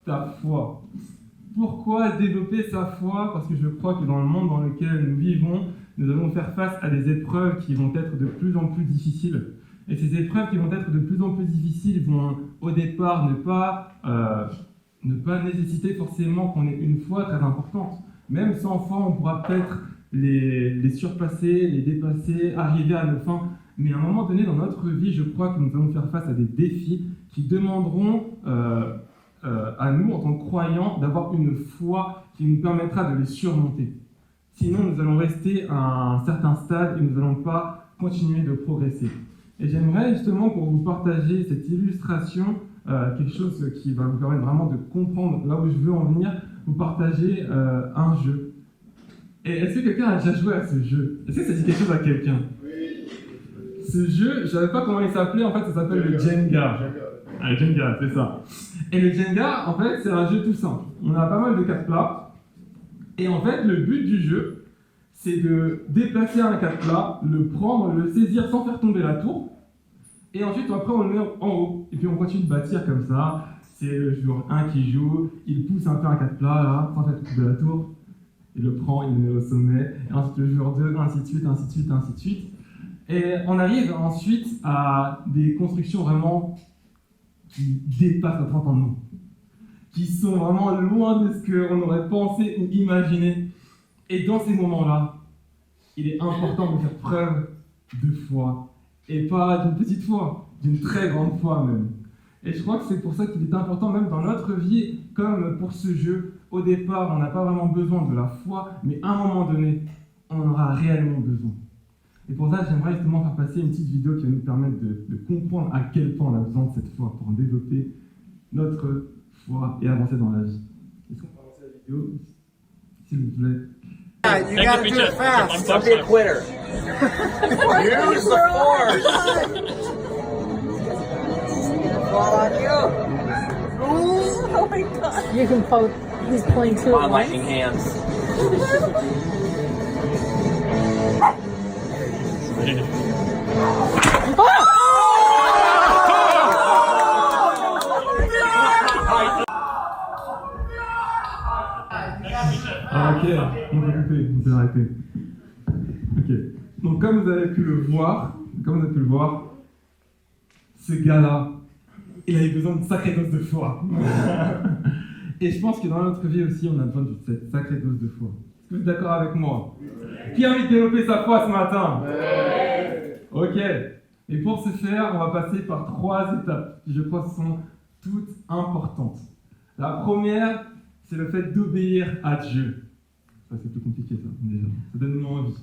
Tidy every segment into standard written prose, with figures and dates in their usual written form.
ta foi. Pourquoi développer sa foi? Parce que je crois que dans le monde dans lequel nous vivons, nous allons faire face à des épreuves qui vont être de plus en plus difficiles. Et ces épreuves qui vont être de plus en plus difficiles vont au départ ne pas nécessiter forcément qu'on ait une foi très importante. Même sans foi, on pourra peut-être les surpasser, les dépasser, arriver à nos fins. Mais à un moment donné dans notre vie, je crois que nous allons faire face à des défis qui demanderont à nous, en tant que croyants, d'avoir une foi qui nous permettra de les surmonter. Sinon, nous allons rester à un certain stade et nous n'allons pas continuer de progresser. Et j'aimerais justement, pour vous partager cette illustration, quelque chose qui va vous permettre vraiment de comprendre là où je veux en venir, vous partager un jeu. Et est-ce que quelqu'un a déjà joué à ce jeu? Est-ce que ça dit quelque chose à quelqu'un? Oui. Ce jeu, je ne savais pas comment il s'appelait, en fait ça s'appelle le Jenga. Ah, le Jenga, c'est ça. Et le Jenga, en fait, c'est un jeu tout simple. On a pas mal de 4 plats. Et en fait, le but du jeu, c'est de déplacer un 4 plats, le prendre, le saisir sans faire tomber la tour. Et ensuite, après, on le met en haut. Et puis, on continue de bâtir comme ça. C'est le joueur 1 qui joue. Il pousse un peu un 4 plats, là, sans faire tomber la tour. Il le prend, il le met au sommet. Et ensuite, le joueur 2, ainsi de suite, ainsi de suite, ainsi de suite. Et on arrive ensuite à des constructions vraiment qui dépassent notre entendement, qui sont vraiment loin de ce qu'on aurait pensé ou imaginé. Et dans ces moments-là, il est important de faire preuve de foi, et pas d'une petite foi, d'une très grande foi même. Et je crois que c'est pour ça qu'il est important, même dans notre vie, comme pour ce jeu, au départ, on n'a pas vraiment besoin de la foi, mais à un moment donné, on en aura réellement besoin. Et pour ça, j'aimerais justement faire passer une petite vidéo qui va nous permettre de comprendre à quel point on a besoin de cette foi pour développer notre foi et avancer dans la vie. Est-ce qu'on peut avancer la vidéo, s'il vous plaît? Yeah, you gotta do it fast. Don't be a quitter. Use the force. Fall on you. Oh my god. You can poke. He's playing too. On lightning hands. Ah, ok, on peut arrêter. Ok, donc comme vous avez pu le voir, ce gars-là, il avait besoin d'une sacrée dose de foi. Et je pense que dans notre vie aussi, on a besoin de cette sacrée dose de foi. Est-ce que vous êtes d'accord avec moi? Qui a envie de développer sa foi ce matin? Ok, et pour ce faire, on va passer par 3 étapes qui je crois sont toutes importantes. La première, c'est le fait d'obéir à Dieu. Ça c'est plus compliqué ça, déjà. Ça donne moins envie.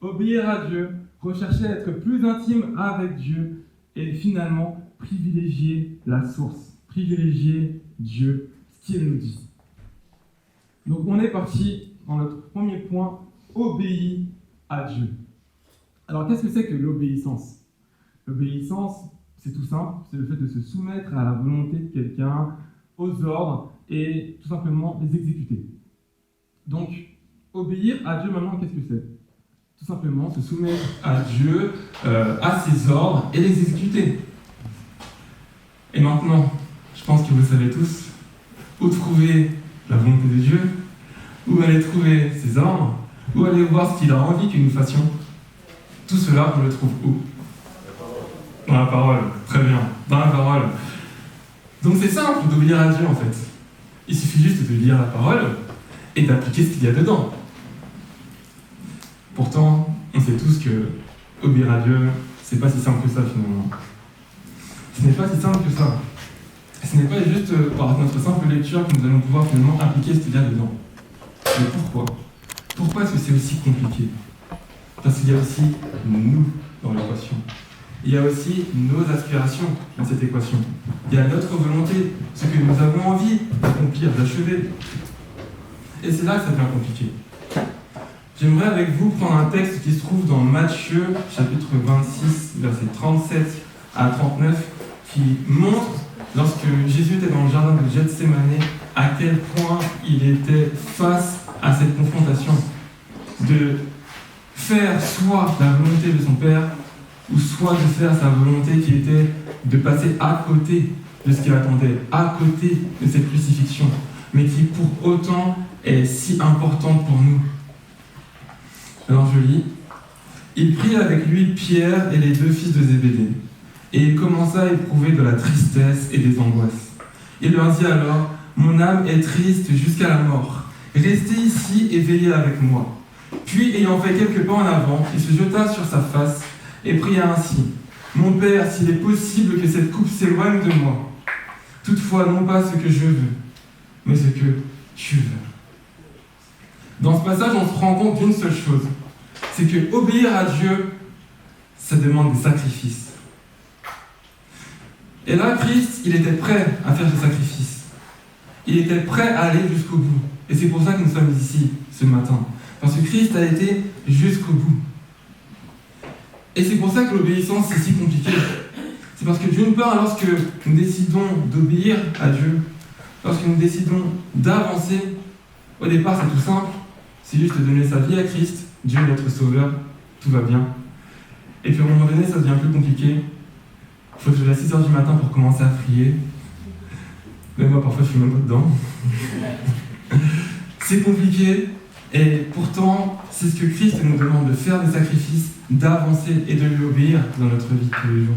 Obéir à Dieu, rechercher à être plus intime avec Dieu et finalement privilégier la source, privilégier Dieu, ce qu'il nous dit. Donc on est parti dans notre premier point, obéir à Dieu. Alors qu'est-ce que c'est que l'obéissance? L'obéissance, c'est tout simple, c'est le fait de se soumettre à la volonté de quelqu'un, aux ordres, et tout simplement les exécuter. Donc, obéir à Dieu maintenant, qu'est-ce que c'est? Tout simplement se soumettre à Dieu, à ses ordres, et les exécuter. Et maintenant, je pense que vous savez tous où trouver la volonté de Dieu, où aller trouver ses ordres, où aller voir ce qu'il a envie que nous fassions. Tout cela, on le trouve où? Dans la parole. Très bien, dans la parole. Donc c'est simple d'obéir à Dieu en fait. Il suffit juste de lire la parole et d'appliquer ce qu'il y a dedans. Pourtant, on sait tous que obéir à Dieu, c'est pas si simple que ça finalement. Ce n'est pas si simple que ça. Ce n'est pas juste par notre simple lecture que nous allons pouvoir finalement appliquer ce qu'il y a dedans. Mais pourquoi? Pourquoi est-ce que c'est aussi compliqué? Parce qu'il y a aussi nous dans l'équation. Il y a aussi nos aspirations dans cette équation. Il y a notre volonté, ce que nous avons envie d'accomplir, d'achever. Et c'est là que ça devient compliqué. J'aimerais avec vous prendre un texte qui se trouve dans Matthieu, chapitre 26, versets 37 à 39, qui montre, lorsque Jésus était dans le jardin de Gethsémané, à quel point il était face à cette confrontation de faire soit la volonté de son Père, ou soit de faire sa volonté qui était de passer à côté de ce qu'il attendait à côté de cette crucifixion, mais qui pour autant est si importante pour nous. Alors je lis. Il prit avec lui Pierre et les 2 fils de Zébédée, et il commença à éprouver de la tristesse et des angoisses. Il leur dit alors, « Mon âme est triste jusqu'à la mort. Restez ici et veillez avec moi. » Puis, ayant fait quelques pas en avant, il se jeta sur sa face et pria ainsi, « Mon Père, s'il est possible que cette coupe s'éloigne de moi. Toutefois, non pas ce que je veux, mais ce que tu veux. » Dans ce passage, on se rend compte d'une seule chose, c'est que obéir à Dieu, ça demande des sacrifices. Et là, Christ, il était prêt à faire ce sacrifice. Il était prêt à aller jusqu'au bout. Et c'est pour ça que nous sommes ici ce matin. Parce que Christ a été jusqu'au bout. Et c'est pour ça que l'obéissance, c'est si compliqué. C'est parce que d'une part, lorsque nous décidons d'obéir à Dieu, lorsque nous décidons d'avancer, au départ, c'est tout simple. C'est juste de donner sa vie à Christ. Dieu est notre sauveur, tout va bien. Et puis à un moment donné, ça devient plus compliqué. Il faut que je lève à 6h du matin pour commencer à prier. Même moi, parfois, je suis même pas dedans. C'est compliqué, et pourtant, c'est ce que Christ nous demande, de faire des sacrifices, d'avancer et de lui obéir dans notre vie tous les jours.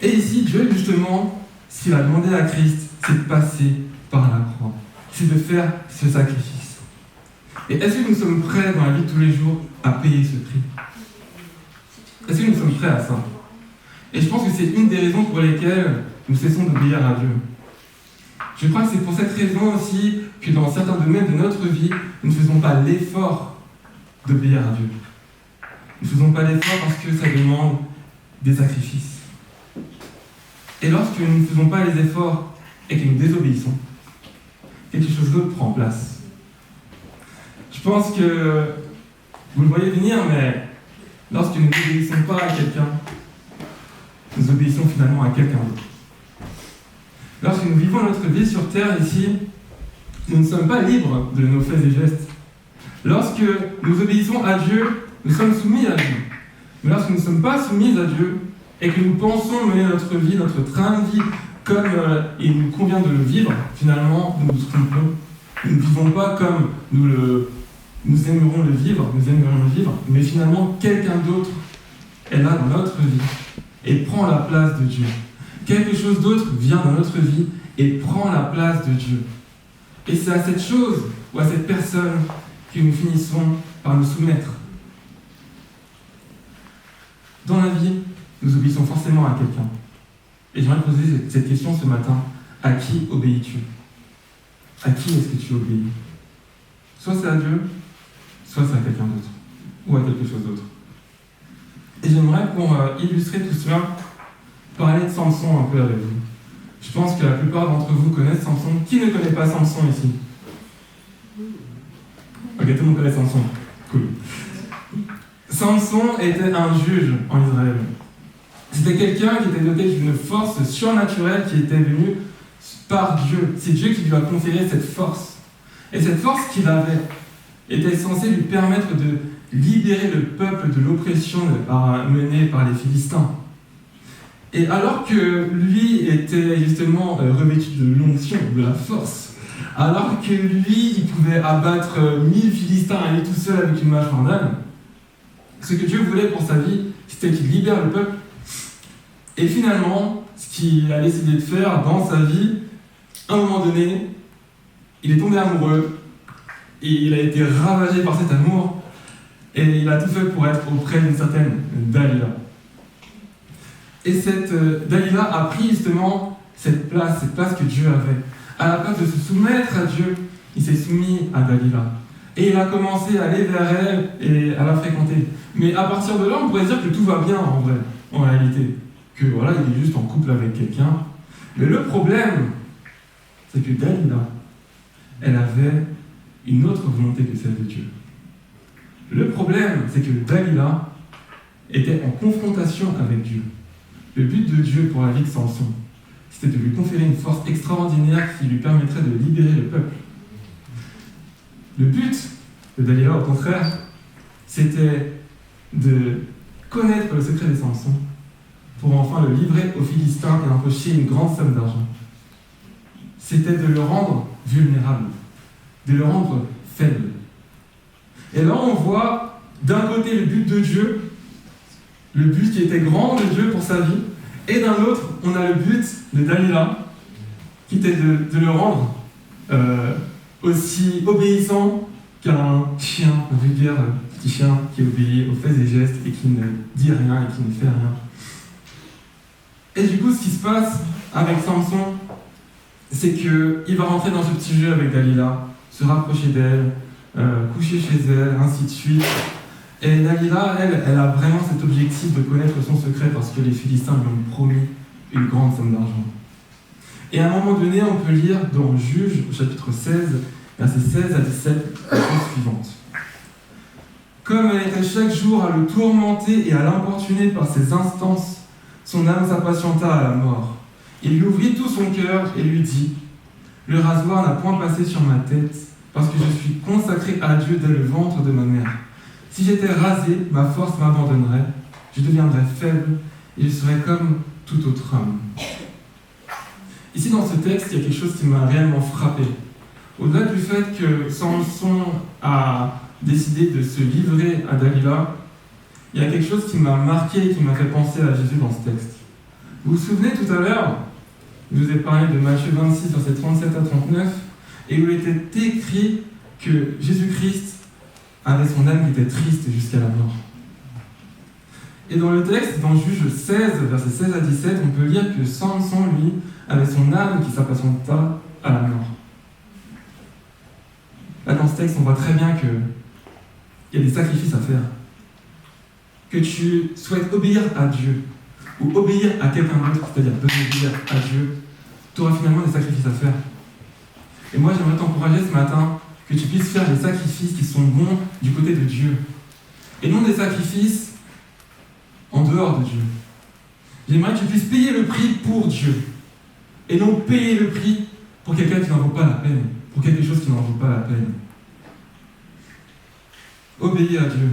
Et ici, Dieu, justement, ce qu'il a demandé à Christ, c'est de passer par la croix. C'est de faire ce sacrifice. Et est-ce que nous sommes prêts dans la vie de tous les jours à payer ce prix? Est-ce que nous sommes prêts à ça? Et je pense que c'est une des raisons pour lesquelles nous cessons d'obéir à Dieu. Je crois que c'est pour cette raison aussi que dans certains domaines de notre vie, nous ne faisons pas l'effort d'obéir à Dieu. Nous ne faisons pas l'effort parce que ça demande des sacrifices. Et lorsque nous ne faisons pas les efforts et que nous désobéissons, quelque chose d'autre prend place. Je pense que vous le voyez venir, mais lorsque nous n'obéissons pas à quelqu'un, nous obéissons finalement à quelqu'un d'autre. Lorsque nous vivons notre vie sur terre ici, nous ne sommes pas libres de nos faits et gestes. Lorsque nous obéissons à Dieu, nous sommes soumis à Dieu. Mais lorsque nous ne sommes pas soumis à Dieu et que nous pensons mener notre vie, notre train de vie, comme il nous convient de le vivre, finalement, nous nous trompons. Nous ne vivons pas comme nous aimerions le vivre, mais finalement, quelqu'un d'autre est là dans notre vie et prend la place de Dieu. Quelque chose d'autre vient dans notre vie et prend la place de Dieu. Et c'est à cette chose ou à cette personne que nous finissons par nous soumettre. Dans la vie, nous obéissons forcément à quelqu'un. Et j'aimerais poser cette question ce matin. À qui obéis-tu? À qui est-ce que tu obéis? Soit c'est à Dieu, soit c'est à quelqu'un d'autre. Ou à quelque chose d'autre. Et j'aimerais, pour illustrer tout cela, parler de Samson un peu avec vous. Je pense que la plupart d'entre vous connaissent Samson. Qui ne connaît pas Samson ici? Ok, tout le monde connaît Samson. Cool. Samson était un juge en Israël. C'était quelqu'un qui était doté d'une force surnaturelle qui était venue par Dieu. C'est Dieu qui lui a conféré cette force. Et cette force qu'il avait était censée lui permettre de libérer le peuple de l'oppression menée par les Philistins. Et alors que lui était justement revêtu de l'onction, de la force, alors que lui, il pouvait abattre 1000 Philistins à lui tout seul avec une mâchoire d'âne, ce que Dieu voulait pour sa vie, c'était qu'il libère le peuple. Et finalement, ce qu'il a décidé de faire dans sa vie, à un moment donné, il est tombé amoureux, et il a été ravagé par cet amour, et il a tout fait pour être auprès d'une certaine Dalila. Et cette Dalila a pris justement cette place que Dieu avait. À la place de se soumettre à Dieu, il s'est soumis à Dalila. Et il a commencé à aller vers elle et à la fréquenter. Mais à partir de là, on pourrait dire que tout va bien en vrai, en réalité. Que voilà, il est juste en couple avec quelqu'un. Mais le problème, c'est que Dalila, elle avait une autre volonté que celle de Dieu. Le problème, c'est que Dalila était en confrontation avec Dieu. Le but de Dieu pour la vie de Samson, c'était de lui conférer une force extraordinaire qui lui permettrait de libérer le peuple. Le but de Dalila, au contraire, c'était de connaître le secret de Samson pour enfin le livrer aux Philistins et empocher une grande somme d'argent. C'était de le rendre vulnérable, de le rendre faible. Et là, on voit d'un côté le but de Dieu, le but qui était grand de Dieu pour sa vie, et d'un autre, on a le but de Dalila, qui était de le rendre aussi obéissant qu'un chien, un vulgaire petit chien qui obéit aux faits et gestes et qui ne dit rien et qui ne fait rien. Et du coup, ce qui se passe avec Samson, c'est qu'il va rentrer dans ce petit jeu avec Dalila, se rapprocher d'elle, coucher chez elle, ainsi de suite. Et Dalila, elle a vraiment cet objectif de connaître son secret parce que les Philistins lui ont promis une grande somme d'argent. Et à un moment donné, on peut lire dans Juges, au chapitre 16, versets 16 à 17, la chose suivante. Comme elle était chaque jour à le tourmenter et à l'importuner par ses instances, son âme s'impatienta à la mort. Il lui ouvrit tout son cœur et lui dit : le rasoir n'a point passé sur ma tête, parce que je suis consacré à Dieu dès le ventre de ma mère. Si j'étais rasé, ma force m'abandonnerait, je deviendrais faible et je serais comme tout autre homme. Ici, dans ce texte, il y a quelque chose qui m'a réellement frappé. Au-delà du fait que Samson a décidé de se livrer à Dalila, il y a quelque chose qui m'a marqué et qui m'a fait penser à Jésus dans ce texte. Vous vous souvenez tout à l'heure, je vous ai parlé de Matthieu 26, versets 37 à 39, et où il était écrit que Jésus-Christ avait son âme qui était triste jusqu'à la mort. Et dans le texte, dans Juges 16, versets 16 à 17, on peut lire que Samson, lui, avait son âme qui s'impatienta à la mort. Là, dans ce texte, on voit très bien qu'il y a des sacrifices à faire. Que tu souhaites obéir à Dieu, ou obéir à quelqu'un d'autre, c'est-à-dire d'obéir à Dieu, tu auras finalement des sacrifices à faire. Et moi, j'aimerais t'encourager ce matin que tu puisses faire des sacrifices qui sont bons du côté de Dieu. Et non des sacrifices en dehors de Dieu. J'aimerais que tu puisses payer le prix pour Dieu. Et non payer le prix pour quelqu'un qui n'en vaut pas la peine. Pour quelque chose qui n'en vaut pas la peine. Obéis à Dieu.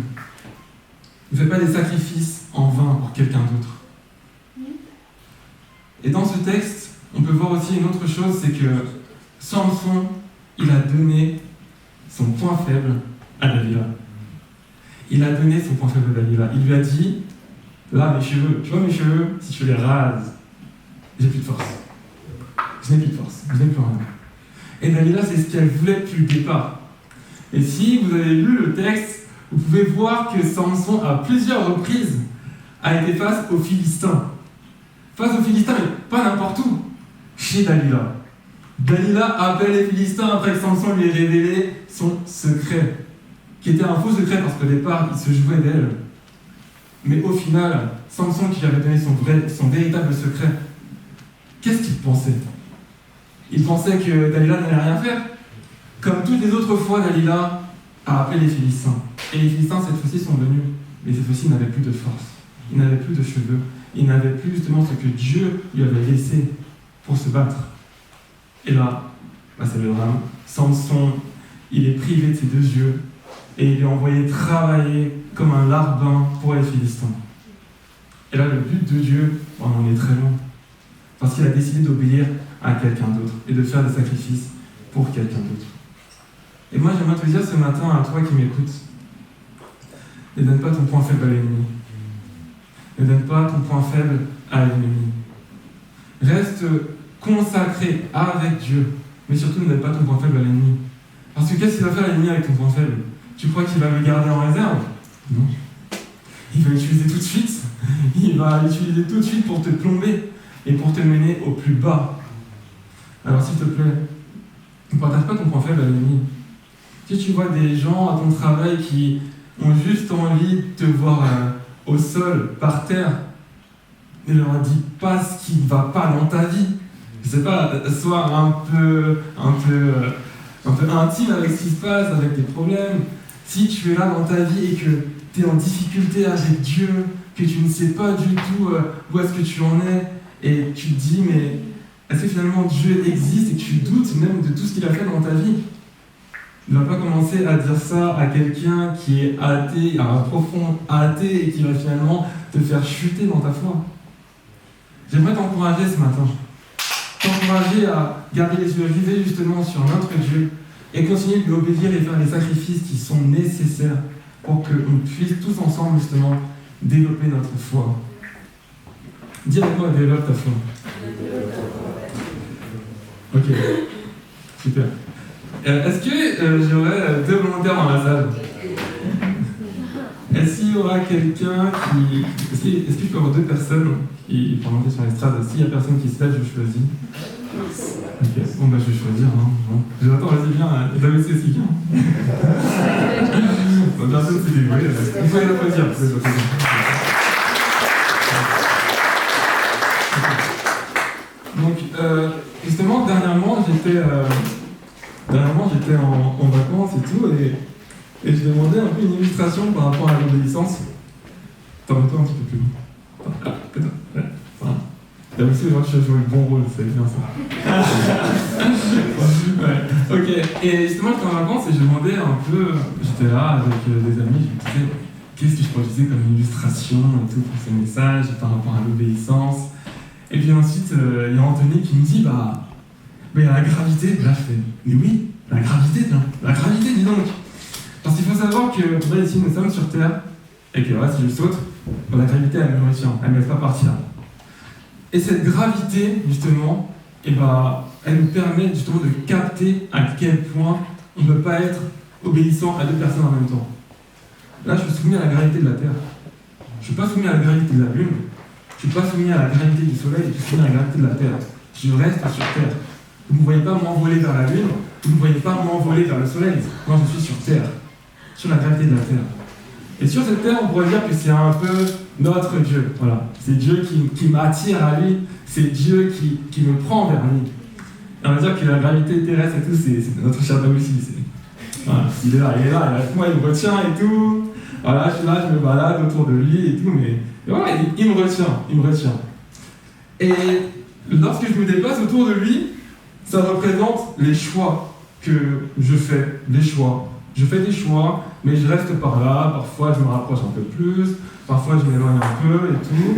Ne fais pas des sacrifices en vain pour quelqu'un d'autre. Et dans ce texte, on peut voir aussi une autre chose, c'est que Samson, il a donné son point faible à Dalila. Il a donné son point faible à Dalila. Il lui a dit, là, mes cheveux, tu vois mes cheveux, si tu les rases, j'ai plus de force. Je n'ai plus de force, je n'ai plus rien. Et Dalila, c'est ce qu'elle voulait depuis le départ. Et si vous avez lu le texte, vous pouvez voir que Samson, à plusieurs reprises, a été face aux Philistins. Face aux Philistins, mais pas n'importe où, chez Dalila. Dalila appelle les Philistins après que Samson lui ait révélé son secret, qui était un faux secret parce qu'au départ, il se jouait d'elle. Mais au final, Samson qui lui avait donné son véritable secret, qu'est-ce qu'il pensait ? Il pensait que Dalila n'allait rien faire. Comme toutes les autres fois, Dalila a appelé les Philistins. Et les Philistins, cette fois-ci, sont venus. Mais cette fois-ci, ils n'avaient plus de force. Ils n'avaient plus de cheveux. Ils n'avaient plus justement ce que Dieu lui avait laissé pour se battre. Et là, c'est le drame. Samson, il est privé de ses deux yeux. Et il est envoyé travailler comme un larbin pour les Philistins. Et là, le but de Dieu, on en est très loin. Parce qu'il a décidé d'obéir à quelqu'un d'autre et de faire des sacrifices pour quelqu'un d'autre. Et moi, j'aimerais te dire ce matin à toi qui m'écoutes, ne donne pas ton point faible à l'ennemi. Ne donne pas ton point faible à l'ennemi. Reste consacré avec Dieu, mais surtout ne donne pas ton point faible à l'ennemi. Parce que qu'est-ce qu'il va faire l'ennemi avec ton point faible ? Tu crois qu'il va le garder en réserve ? Non. Il va l'utiliser tout de suite. Il va l'utiliser tout de suite pour te plomber et pour te mener au plus bas. Alors s'il te plaît, ne partage pas ton point faible à l'ennemi. Si tu vois des gens à ton travail qui ont juste envie de te voir au sol, par terre, ne leur dis pas ce qui ne va pas dans ta vie. Je sais pas, sois un peu intime avec ce qui se passe, avec tes problèmes. Si tu es là dans ta vie et que tu es en difficulté avec Dieu, que tu ne sais pas du tout où est-ce que tu en es, et tu te dis, mais est-ce que finalement Dieu existe et que tu doutes même de tout ce qu'il a fait dans ta vie ? Ne va pas commencer à dire ça à quelqu'un qui est athée, un profond athée, et qui va finalement te faire chuter dans ta foi. j'aimerais t'encourager ce matin. T'encourager à garder les yeux rivés justement sur notre Dieu et continuer de lui obéir et faire les sacrifices qui sont nécessaires pour qu'on puisse tous ensemble justement développer notre foi. Dis avec moi, développe ta foi. Ok, super. Est-ce que j'aurais 2 volontaires dans la salle? Est-ce qu'il y aura quelqu'un qui... Est-ce que je peux avoir 2 personnes qui vont monter sur l'estrade? S'il n'y a personne qui se lève, je choisis. Ok, bon bah je vais choisir. Jonathan, vas-y, viens. Vous avez aussi quelqu'un? Personne s'est dévoué. Il faut les applaudir. Donc, justement, dernièrement, j'étais en vacances et tout, et je demandais un peu une illustration par rapport à l'obéissance. Attends, mets-toi un petit peu plus loin. Ah, peut-être. Ouais, voilà. Là aussi, je vois que tu as joué le bon rôle, c'est bien ça. Ouais, ok. Et justement, j'étais en vacances et je demandais un peu, j'étais là avec des amis, je me disais, qu'est-ce que je pourrais utiliser comme illustration et tout pour ce message par rapport à l'obéissance. Et puis ensuite, il y a Anthony qui me dit, il y a la gravité. Là, je fais, mais oui, la gravité, dis donc. Parce qu'il faut savoir que, là, ici, nous sommes sur Terre, et que là, si je saute, la gravité, elle me retient, elle ne me laisse pas partir. Et cette gravité, justement, elle nous permet justement de capter à quel point on ne peut pas être obéissant à 2 personnes en même temps. Là, je suis soumis à la gravité de la Terre. Je ne suis pas soumis à la gravité de la Lune. Je ne suis pas soumis à la gravité du Soleil, je suis soumis à la gravité de la Terre. Je reste sur Terre. Vous ne me voyez pas m'envoler vers la Lune, vous ne me voyez pas m'envoler vers le Soleil. Moi, je suis sur Terre, sur la gravité de la Terre. Et sur cette Terre, on pourrait dire que c'est un peu notre Dieu. Voilà. C'est Dieu qui m'attire à lui, c'est Dieu qui me prend vers lui. Et on va dire que la gravité terrestre et tout, c'est notre cher David aussi. Voilà. Il est là, avec moi, il me retient et tout. Voilà, je suis là, je me balade autour de lui et tout, mais voilà, il me retient. Et lorsque je me déplace autour de lui, ça représente les choix que je fais, Je fais des choix, mais je reste par là, parfois je me rapproche un peu plus, parfois je m'éloigne un peu et tout.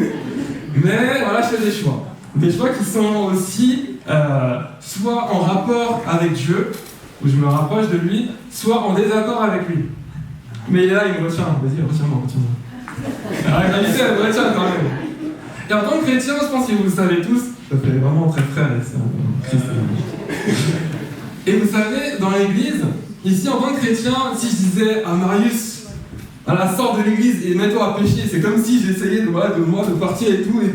Mais voilà, je fais des choix. Des choix qui sont aussi soit en rapport avec Dieu, où je me rapproche de lui, soit en désaccord avec lui. Mais là, il me retient. Vas-y, retiens-moi. La réalité, elle me retient quand même. Et en tant que chrétien, je pense que vous le savez tous, ça fait vraiment très frère et sœur en Christ. Et vous savez, dans l'église, ici en tant que chrétien, si je disais à Marius, sors de l'église et mets-toi à pécher, c'est comme si j'essayais de partir et tout, et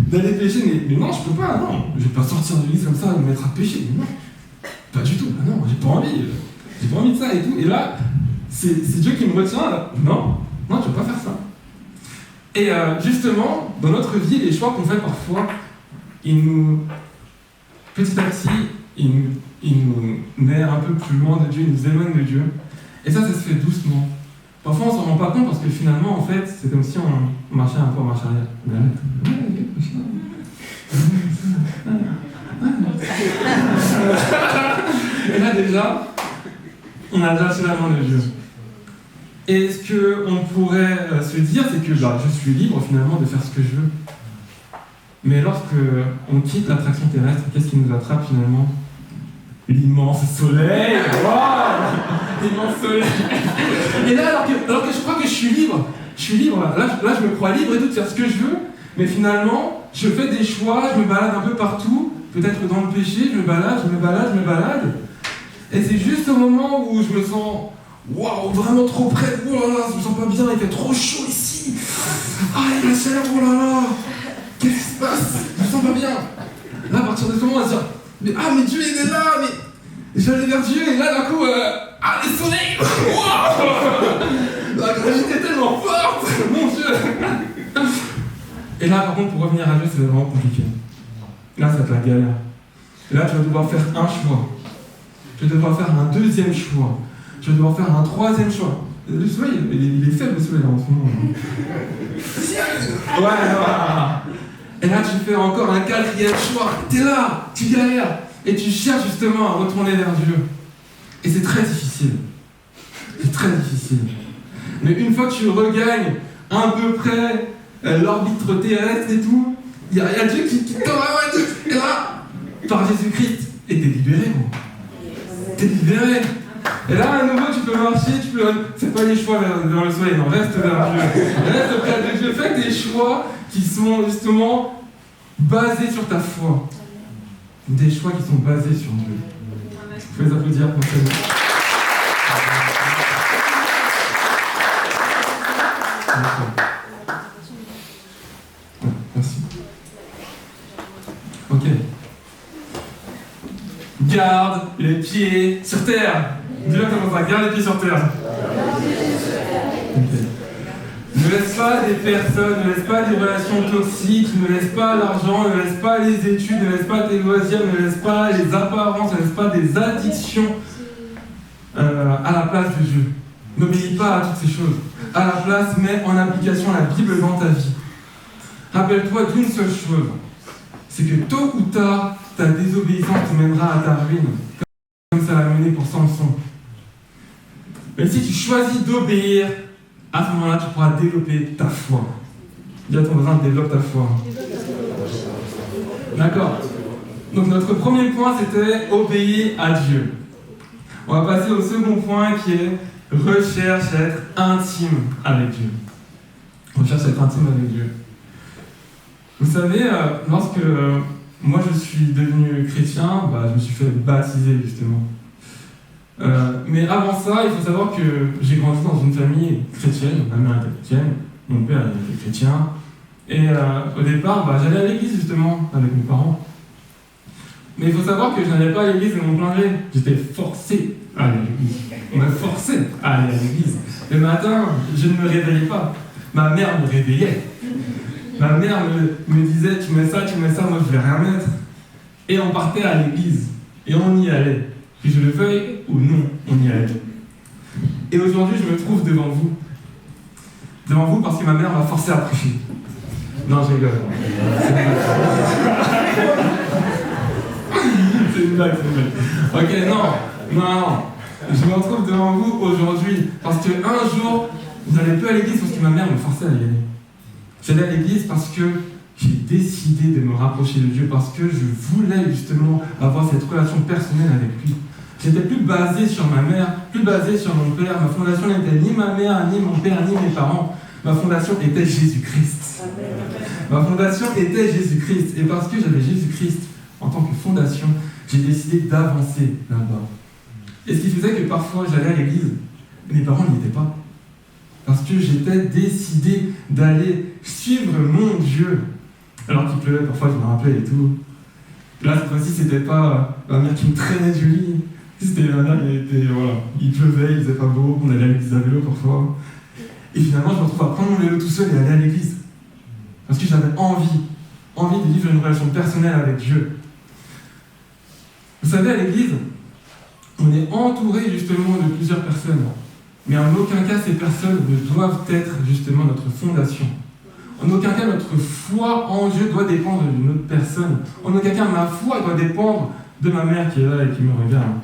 d'aller pécher, mais non, je peux pas, non. Je vais pas sortir de l'église comme ça et me mettre à pécher, mais non. Pas du tout, non, j'ai pas envie de ça et tout. Et là, c'est Dieu qui me retient, là. Non, je ne peux pas faire ça. Et justement, dans notre vie, les choix qu'on fait parfois, petit à petit, il nous met un peu plus loin de Dieu, il nous éloigne de Dieu. Et ça se fait doucement. Parfois, on ne s'en rend pas compte parce que finalement, en fait, c'est comme si on marchait un peu en marche arrière. Mais arrête. Et là, déjà, on a déjà lâché la main de Dieu. Et ce qu'on pourrait se dire, c'est que je suis libre finalement de faire ce que je veux. Mais lorsque on quitte l'attraction terrestre, qu'est-ce qui nous attrape finalement? L'immense soleil. Wow, l'immense soleil. Et là, alors que je crois que je suis libre, là je me crois libre et tout de faire ce que je veux, mais finalement, je fais des choix, je me balade un peu partout, peut-être dans le péché, je me balade. Et c'est juste au moment où je me sens vraiment trop près, je me sens pas bien, il fait trop chaud ici. Il y a la chaleur, qu'est-ce qui se passe? Je me sens pas bien. Là, à partir de ce moment, on va se dire, mais Dieu il est là, mais je vais aller vers Dieu, et là d'un coup, le soleil. La gravité est tellement forte, mon Dieu. Et là, par contre, pour revenir à Dieu, c'est vraiment compliqué. Là, ça va être la galère. Et là, tu vas devoir faire un choix. Tu vas devoir faire un deuxième choix. Tu vas devoir faire un troisième choix. Le soleil, il est faible, le soleil, en ce moment. Voilà. Et là, tu fais encore un quatrième choix. T'es là, tu galères. Et tu cherches justement à retourner vers Dieu. Et c'est très difficile. Mais une fois que tu regagnes à peu près l'orbitre terrestre et tout, Il y a Dieu qui t'envoie un truc. Et là, par Jésus-Christ, et t'es libéré, gros. T'es libéré. Et là, à nouveau, tu peux marcher, c'est pas les choix vers le soleil, non, reste vers Dieu. Reste près de Dieu. Fais des choix qui sont justement basés sur ta foi. Des choix qui sont basés sur Dieu. Vous pouvez les applaudir pour ça. Merci. Ok. Garde les pieds sur terre. Dis-le comment ça, garde les pieds sur terre. Okay. Ne laisse pas des personnes, ne laisse pas des relations toxiques, ne laisse pas l'argent, ne laisse pas les études, ne laisse pas tes loisirs, ne laisse pas les apparences, ne laisse pas des addictions à la place de Dieu. N'obéis pas à toutes ces choses. À la place, mets en application la Bible dans ta vie. Rappelle-toi d'une seule chose, c'est que tôt ou tard, ta désobéissance te mènera à ta ruine, comme ça l'a mené pour Samson. Mais si tu choisis d'obéir, à ce moment-là, tu pourras développer ta foi. Dis à ton voisin, développe ta foi. D'accord. Donc notre premier point, c'était obéir à Dieu. On va passer au second point qui est recherche à être intime avec Dieu. Recherche à être intime avec Dieu. Vous savez, lorsque moi je suis devenu chrétien, je me suis fait baptiser justement. Mais avant ça, il faut savoir que j'ai grandi dans une famille chrétienne, ma mère était chrétienne, mon père était chrétien. Et au départ, j'allais à l'église justement avec mes parents. Mais il faut savoir que je n'allais pas à l'église de mon plein gré. J'étais forcé à aller à l'église. On m'a forcé à aller à l'église. Le matin, je ne me réveillais pas. Ma mère me réveillait. Ma mère me disait, tu mets ça, moi je vais rien mettre. Et on partait à l'église. Et on y allait. Que je le veuille ou non, on y allait. Et aujourd'hui, je me trouve devant vous. Devant vous parce que ma mère m'a forcé à prêcher. Non, je rigole. C'est une blague. Ok, non. Je me retrouve devant vous aujourd'hui parce qu'un jour, vous n'allez plus à l'église parce que ma mère me forçait à y aller. J'allais à l'église parce que j'ai décidé de me rapprocher de Dieu, parce que je voulais justement avoir cette relation personnelle avec lui. J'étais plus basé sur ma mère, plus basé sur mon père. Ma fondation n'était ni ma mère, ni mon père, ni mes parents. Ma fondation était Jésus-Christ. Ma fondation était Jésus-Christ. Et parce que j'avais Jésus-Christ en tant que fondation, j'ai décidé d'avancer là-bas. Et ce qui faisait que parfois j'allais à l'église, mes parents n'y étaient pas. Parce que j'étais décidé d'aller suivre mon Dieu. Alors qu'il pleuvait, parfois je me rappelais et tout. Là, cette fois-ci, c'était pas ma mère qui me traînait du lit. C'était ma mère il pleuvait, il faisait pas beau, on allait à l'église à vélo parfois. Et finalement, je me retrouve à prendre mon vélo tout seul et aller à l'église. Parce que j'avais envie de vivre une relation personnelle avec Dieu. Vous savez, à l'église, on est entouré justement de plusieurs personnes. Mais en aucun cas, ces personnes ne doivent être justement notre fondation. En aucun cas, notre foi en Dieu doit dépendre d'une autre personne. En aucun cas, ma foi doit dépendre de ma mère qui est là et qui me regarde.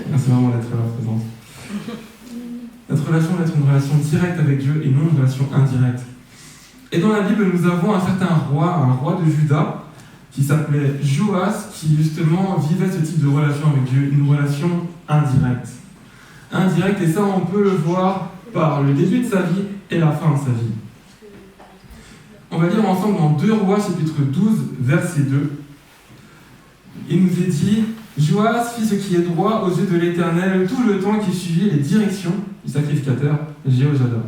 Merci vraiment d'être là présente. Notre relation doit être une relation directe avec Dieu et non une relation indirecte. Et dans la Bible, nous avons un certain roi, un roi de Juda, qui s'appelait Joas, qui justement vivait ce type de relation avec Dieu, une relation indirecte. Indirecte, et ça on peut le voir par le début de sa vie et la fin de sa vie. On va lire ensemble dans 2 Rois, chapitre 12, verset 2. Il nous est dit, Joas fit ce qui est droit aux yeux de l'Éternel tout le temps qu'il suivit les directions du sacrificateur Jéhojada.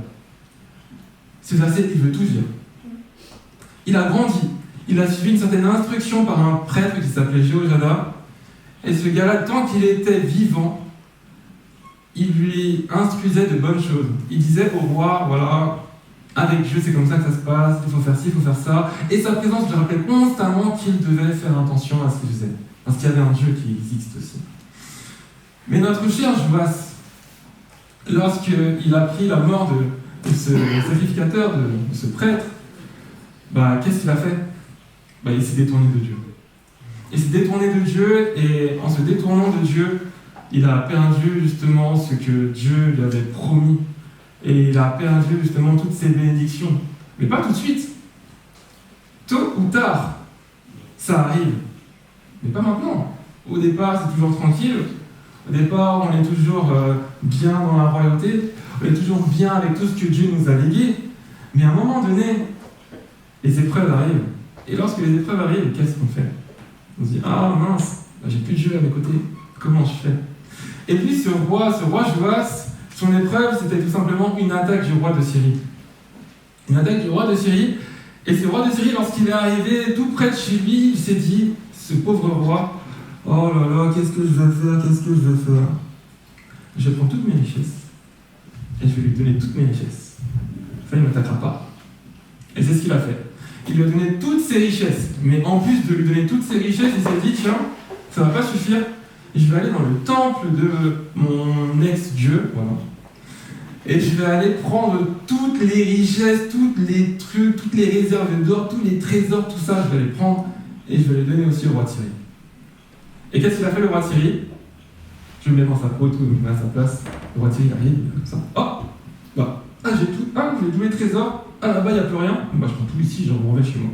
Ce verset, il veut tout dire. Il a grandi, il a suivi une certaine instruction par un prêtre qui s'appelait Jéhojada, et ce gars-là, tant qu'il était vivant, il lui instruisait de bonnes choses. Il disait au roi, voilà, avec Dieu, c'est comme ça que ça se passe, il faut faire ci, il faut faire ça. Et sa présence lui rappelait constamment qu'il devait faire attention à ce qu'il faisait. Parce qu'il y avait un Dieu qui existe aussi. Mais notre cher Joas, lorsqu'il a pris la mort de ce sacrificateur, de ce prêtre, qu'est-ce qu'il a fait? Il s'est détourné de Dieu. Il s'est détourné de Dieu, et en se détournant de Dieu, il a perdu justement ce que Dieu lui avait promis. Et il a perdu justement toutes ses bénédictions. Mais pas tout de suite. tôt ou tard, ça arrive. Mais pas maintenant. Au départ, c'est toujours tranquille. Au départ, on est toujours bien dans la royauté. On est toujours bien avec tout ce que Dieu nous a légué. Mais à un moment donné, les épreuves arrivent. Et lorsque les épreuves arrivent, qu'est-ce qu'on fait? On se dit, ah mince, j'ai plus de Dieu à mes côtés. Comment je fais? Et puis ce roi Joas, son épreuve, c'était tout simplement une attaque du roi de Syrie. Une attaque du roi de Syrie. Et ce roi de Syrie, lorsqu'il est arrivé tout près de chez lui, il s'est dit, ce pauvre roi, oh là là, qu'est-ce que je vais faire? Je vais prendre toutes mes richesses et je vais lui donner toutes mes richesses. Ça, il ne m'attaquera pas. Et c'est ce qu'il a fait. Il lui a donné toutes ses richesses. Mais en plus de lui donner toutes ses richesses, il s'est dit, tiens, ça ne va pas suffire. Je vais aller dans le temple de mon ex-dieu, voilà. Et je vais aller prendre toutes les richesses, tous les trucs, toutes les réserves d'or, tous les trésors, tout ça, je vais les prendre et je vais les donner aussi au roi de Syrie. Et qu'est-ce qu'il a fait le roi de Syrie? Je me mets dans sa peau, tout, je me mets à sa place. Le roi de Syrie arrive, comme ça. Oh bah, j'ai tout, j'ai tous les trésors. Là-bas, il n'y a plus rien. Bah, je prends tout ici, j'en renvoie chez moi.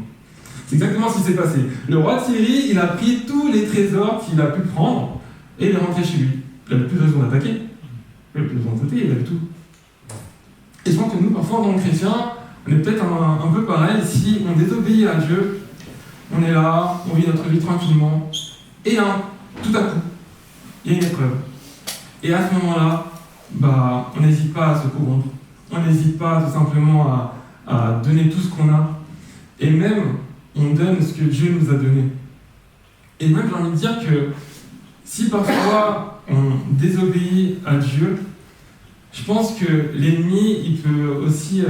C'est exactement ce qui s'est passé. Le roi de Syrie, il a pris tous les trésors qu'il a pu prendre et il est rentré chez lui. Il n'avait plus de raison d'attaquer. Il n'avait plus de raison d'attaquer, il avait tout. Et je pense que nous, parfois, en tant que chrétiens, on est peut-être un peu pareil. Si on désobéit à Dieu, on est là, on vit notre vie tranquillement, et tout à coup, il y a une épreuve. Et à ce moment-là, bah, on n'hésite pas à se corrompre. On n'hésite pas tout simplement à donner tout ce qu'on a. Et même, on donne ce que Dieu nous a donné. Et même, j'ai envie de dire que si parfois on désobéit à Dieu, je pense que l'ennemi, il peut aussi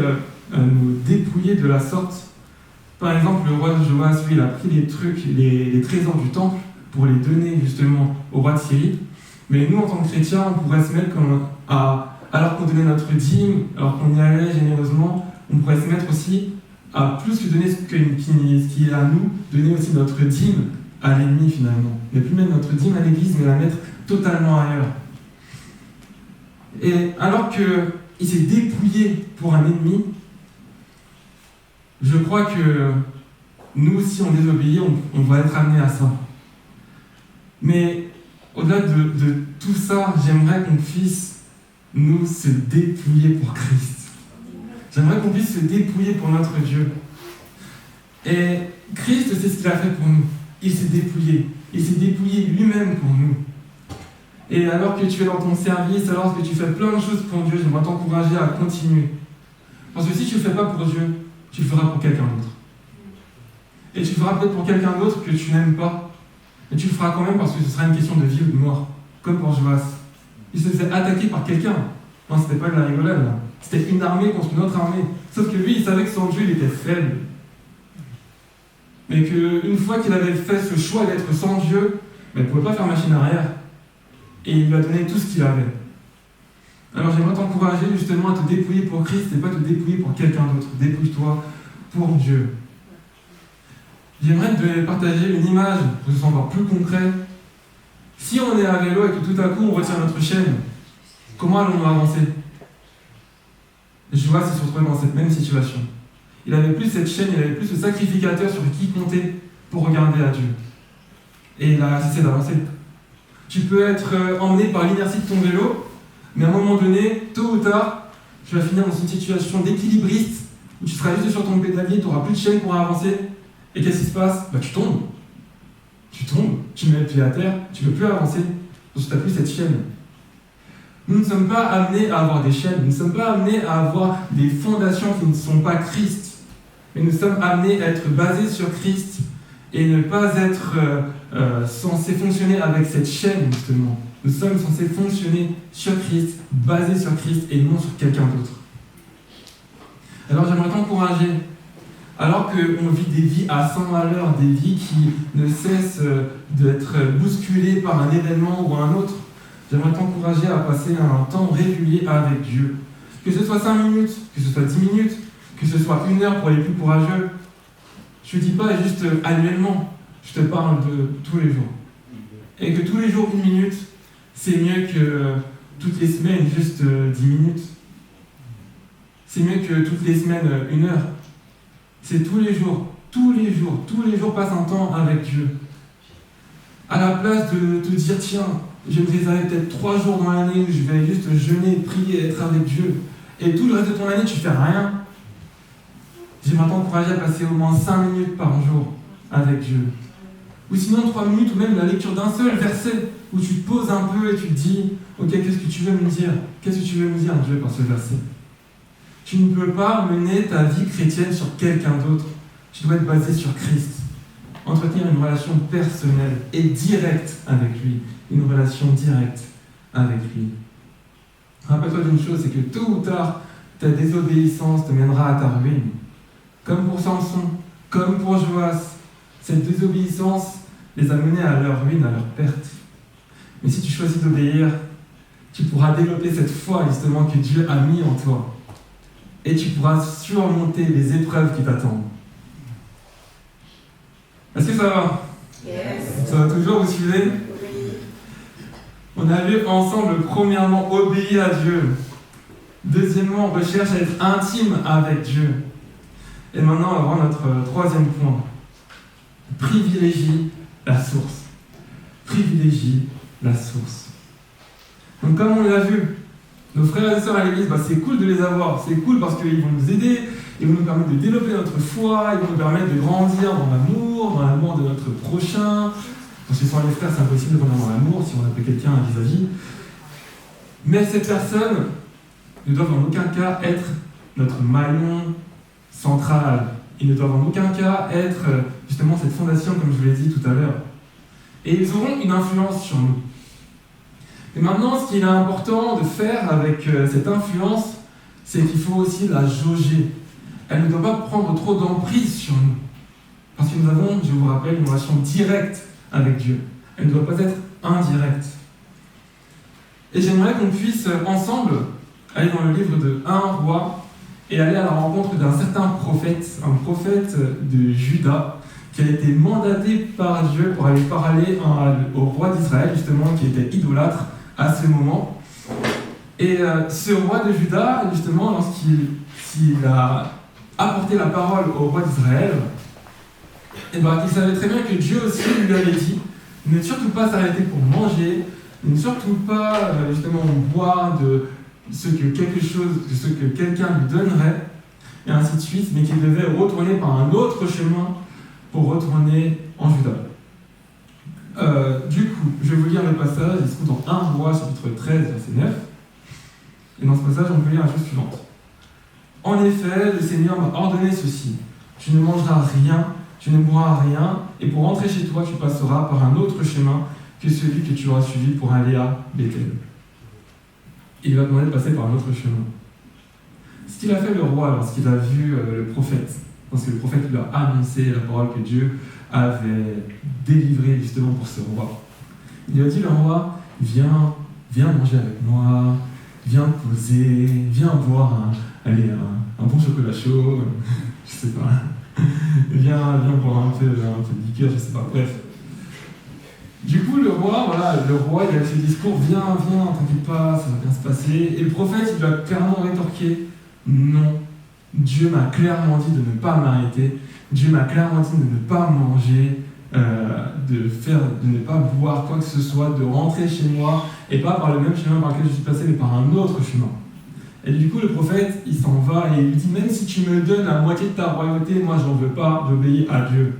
nous dépouiller de la sorte. Par exemple, le roi de Joas, lui, il a pris les trucs, les trésors du temple pour les donner justement au roi de Syrie. Mais nous, en tant que chrétiens, on pourrait se mettre alors qu'on donnait notre dîme, alors qu'on y allait généreusement, on pourrait se mettre aussi à plus que donner ce qui est à nous, donner aussi notre dîme à l'ennemi finalement. Ne plus mettre notre dîme à l'église, mais la mettre totalement ailleurs. Et alors qu'il s'est dépouillé pour un ennemi, je crois que nous, si on désobéit, on va être amené à ça. Mais au-delà de tout ça, j'aimerais qu'on puisse, nous, se dépouiller pour Christ. J'aimerais qu'on puisse se dépouiller pour notre Dieu. Et Christ, c'est ce qu'il a fait pour nous. Il s'est dépouillé. Il s'est dépouillé lui-même pour nous. Et alors que tu es dans ton service, alors que tu fais plein de choses pour Dieu, j'aimerais t'encourager à continuer. Parce que si tu ne le fais pas pour Dieu, tu le feras pour quelqu'un d'autre. Et tu le feras peut-être pour quelqu'un d'autre que tu n'aimes pas. Et tu le feras quand même parce que ce sera une question de vie ou de mort. Comme pour Joas. Il se faisait attaquer par quelqu'un. Non, c'était pas de la rigolade là. C'était une armée contre une autre armée. Sauf que lui, il savait que sans Dieu, il était faible. Mais qu'une fois qu'il avait fait ce choix d'être sans Dieu, il ne pouvait pas faire machine arrière. Et il lui a donné tout ce qu'il avait. Alors j'aimerais t'encourager justement à te dépouiller pour Christ et pas te dépouiller pour quelqu'un d'autre. Dépouille-toi pour Dieu. J'aimerais te partager une image pour que ce soit encore plus concret. Si on est à vélo et que tout à coup on retire notre chaîne, comment allons-nous avancer? Joas se retrouvait dans cette même situation. Il n'avait plus cette chaîne, il n'avait plus ce sacrificateur sur qui compter pour regarder à Dieu. Et il a cessé d'avancer. Tu peux être emmené par l'inertie de ton vélo, mais à un moment donné, tôt ou tard, tu vas finir dans une situation d'équilibriste où tu seras juste sur ton pédalier, tu n'auras plus de chaîne pour avancer. Et qu'est-ce qui se passe? Tu tombes. Tu mets le pied à terre, tu ne peux plus avancer parce que tu n'as plus cette chaîne. Nous ne sommes pas amenés à avoir des chaînes, nous ne sommes pas amenés à avoir des fondations qui ne sont pas Christ, mais nous sommes amenés à être basés sur Christ et ne pas être censés fonctionner avec cette chaîne justement. Nous sommes censés fonctionner sur Christ, basés sur Christ et non sur quelqu'un d'autre. Alors j'aimerais t'encourager, alors qu'on vit des vies à 100 à l'heure, des vies qui ne cessent d'être bousculées par un événement ou un autre, j'aimerais t'encourager à passer un temps régulier avec Dieu. Que ce soit 5 minutes, que ce soit 10 minutes, que ce soit 1 heure pour les plus courageux. Je ne dis pas juste annuellement, je te parle de tous les jours. Et que tous les jours 1 minute, c'est mieux que toutes les semaines juste 10 minutes. C'est mieux que toutes les semaines 1 heure. C'est tous les jours tous les jours, passe un temps avec Dieu. À la place de te dire, tiens, je vais me réserver peut-être 3 jours dans l'année où je vais juste jeûner, prier, être avec Dieu. Et tout le reste de ton année, tu fais rien. J'aimerais t'encourager à passer au moins 5 minutes par jour avec Dieu. Ou sinon 3 minutes, ou même la lecture d'un seul verset, où tu te poses un peu et tu te dis, ok, qu'est-ce que tu veux me dire? Qu'est-ce que tu veux me dire, Dieu, par ce verset? Tu ne peux pas mener ta vie chrétienne sur quelqu'un d'autre. Tu dois être basé sur Christ. Entretenir une relation personnelle et directe avec lui. Une relation directe avec lui. Rappelle-toi d'une chose, c'est que tôt ou tard, ta désobéissance te mènera à ta ruine. Comme pour Samson, comme pour Joas, cette désobéissance les a menés à leur ruine, à leur perte. Mais si tu choisis d'obéir, tu pourras développer cette foi justement que Dieu a mis en toi. Et tu pourras surmonter les épreuves qui t'attendent. Est-ce que ça va? Yes. Ça va toujours, vous suivez? Oui. On a vu ensemble, premièrement, obéir à Dieu. Deuxièmement, on recherche à être intime avec Dieu. Et maintenant, on va voir notre troisième point. Privilégie la source. Privilégie la source. Donc comme on l'a vu, nos frères et sœurs à l'église, c'est cool de les avoir. C'est cool parce qu'ils vont nous aider, ils vont nous permettre de développer notre foi, ils vont nous permettre de grandir dans l'amour de notre prochain. Parce que sans les frères, c'est impossible de grandir dans l'amour si on appelle quelqu'un un vis-à-vis. Mais ces personnes ne doivent en aucun cas être notre maillon central. Ils ne doivent en aucun cas être justement cette fondation, comme je vous l'ai dit tout à l'heure. Et ils auront une influence sur nous. Et maintenant, ce qu'il est important de faire avec cette influence, c'est qu'il faut aussi la jauger. Elle ne doit pas prendre trop d'emprise sur nous. Parce que nous avons, je vous rappelle, une relation directe avec Dieu. Elle ne doit pas être indirecte. Et j'aimerais qu'on puisse ensemble aller dans le livre de 1 Roi et aller à la rencontre d'un certain prophète, un prophète de Juda, qui a été mandaté par Dieu pour aller parler au roi d'Israël, justement, qui était idolâtre à ce moment. Et ce roi de Juda, justement, lorsqu'il a apporté la parole au roi d'Israël, il savait très bien que Dieu aussi lui avait dit ne surtout pas s'arrêter pour manger, ne surtout pas justement boire de ce que quelqu'un lui donnerait, et ainsi de suite, mais qu'il devait retourner par un autre chemin pour retourner en Juda. Du coup, je vais vous lire le passage, il se trouve dans 1 Roi, chapitre 13, verset 9. Et dans ce passage, on peut lire la chose suivante. En effet, le Seigneur m'a ordonné ceci. Tu ne mangeras rien, tu ne boiras rien, et pour rentrer chez toi, tu passeras par un autre chemin que celui que tu auras suivi pour aller à Bethel. Il va demander de passer par un autre chemin. Ce qu'il a fait le roi lorsqu'il a vu le prophète, parce que le prophète lui a annoncé la parole que Dieu avait délivrée justement pour ce roi. Il lui a dit, le roi, viens manger avec moi, viens te poser, viens boire un bon chocolat chaud, je sais pas, viens boire un peu de liqueur, je sais pas, bref. Du coup, le roi, il a ce discours, viens, t'inquiète pas, ça va bien se passer. Et le prophète, il lui a clairement rétorqué, non, Dieu m'a clairement dit de ne pas m'arrêter, Dieu m'a clairement dit de ne pas manger, de ne pas boire quoi que ce soit, de rentrer chez moi, et pas par le même chemin par lequel je suis passé, mais par un autre chemin. Et du coup, le prophète, il s'en va et il lui dit, même si tu me donnes la moitié de ta royauté, moi j'en veux pas, j'obéis à Dieu.